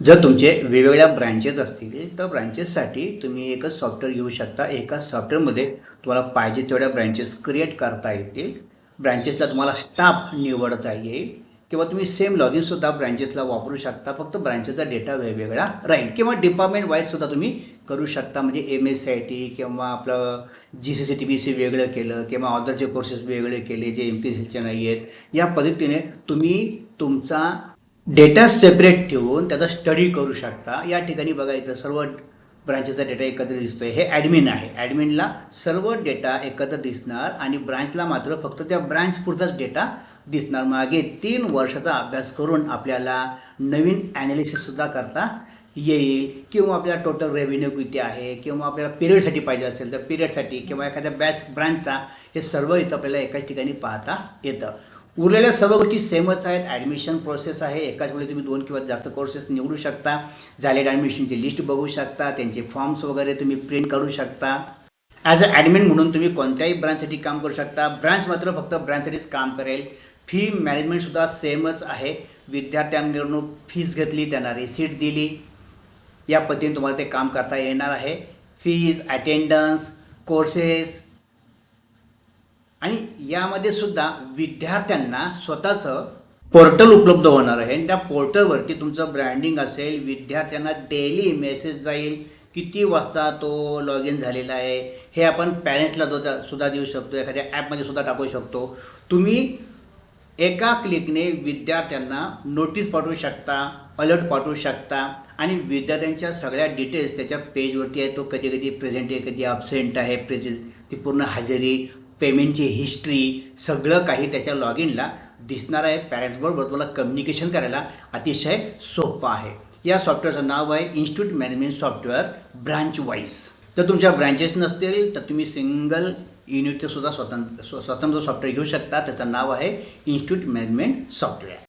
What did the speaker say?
जर तुमचे वेगवेगळ्या ब्रँचेस असतील तर ब्रँचेससाठी तुम्ही एकच सॉफ्टवेअर घेऊ शकता. एका सॉफ्टवेअरमध्ये तुम्हाला पाहिजे तेवढ्या ब्रँचेस क्रिएट करता येतील. ब्रँचेसला तुम्हाला स्टाफ निवडता येईल किंवा तुम्ही सेम लॉगिनसुद्धा ब्रँचेसला वापरू शकता. फक्त ब्रँचेसचा डेटा वेगवेगळा राहील किंवा डिपार्टमेंट वाईजसुद्धा तुम्ही करू शकता. म्हणजे MSCIT किंवा आपलं GCCTBC वेगळं केलं किंवा अदरचे कोर्सेस वेगळे केले जे MPSCचे नाही आहेत. या पद्धतीने तुम्ही तुमचा डेटा सेपरेट ठेवून त्याचा स्टडी करू शकता. या ठिकाणी बघा इथं सर्व ब्रांचेसचा डेटा एकत्र दिसतोय. हे ॲडमिन आहे. ॲडमिनला सर्व डेटा एकत्र दिसणार आणि ब्रांचला मात्र फक्त त्या ब्रांच पुरताच डेटा दिसणार. मागे 3 वर्षाचा अभ्यास करून आपल्याला नवीन ॲनालिसिससुद्धा करता येईल किंवा आपल्याला टोटल रेव्हेन्यू किती आहे किंवा आपल्याला पिरियडसाठी पाहिजे असेल तर पिरियडसाठी किंवा एखाद्या ब्रांचचा हे सर्व इथं आपल्याला एकाच ठिकाणी पाहता येतं. उरलेल्या सर्व गोष्टी सेमच आहेत. ॲडमिशन प्रोसेस आहे. एकाच वेळी तुम्ही 2 किंवा जास्त कोर्सेस निवडू शकता. झालेल्या ॲडमिशनची लिस्ट बघू शकता. त्यांचे फॉर्म्स वगैरे तुम्ही प्रिंट करू शकता. ॲज अ ॲडमिन म्हणून तुम्ही कोणत्याही ब्रांचसाठी काम करू शकता. ब्रांच मात्र फक्त ब्रांचसाठीच काम करेल. फी मॅनेजमेंटसुद्धा सेमच आहे. विद्यार्थ्यांकडून फीस घेतली, त्यांना रिसीट दिली, या पद्धतीने तुम्हाला ते काम करता येणार आहे. फीज, अटेंडन्स, कोर्सेस आणि यामध्ये सुद्धा विद्यार्थ्यांना स्वतःचं पोर्टल उपलब्ध होणार आहे. आणि त्या पोर्टलवरती तुमचं ब्रँडिंग असेल. विद्यार्थ्यांना डेली मेसेज जाईल किती वाजता तो लॉग इन झालेला आहे. हे आपण पॅरेंट्सला सुद्धा देऊ शकतो. एखाद्या ॲपमध्ये सुद्धा टाकू शकतो. तुम्ही एका क्लिकने विद्यार्थ्यांना नोटीस पाठवू शकता, अलर्ट पाठवू शकता आणि विद्यार्थ्यांच्या सगळ्या डिटेल्स त्याच्या पेजवरती आहे. तो कधी कधी प्रेझेंट आहे, कधी ॲब्सेंट आहे, ती पूर्ण हजेरी, पेमेंटची हिस्ट्री सगळं काही त्याच्या लॉग इनला दिसणार आहे. पॅरेंट्सबरोबर तुम्हाला कम्युनिकेशन करायला अतिशय सोपं आहे. या सॉफ्टवेअरचं नाव आहे institute management software branch wise. जर तुमच्या ब्रांचेस नसतील तर तुम्ही सिंगल युनिटचं सुद्धा स्वतंत्र सॉफ्टवेअर घेऊ शकता. त्याचं नाव आहे इन्स्टिट्यूट मॅनेजमेंट सॉफ्टवेअर.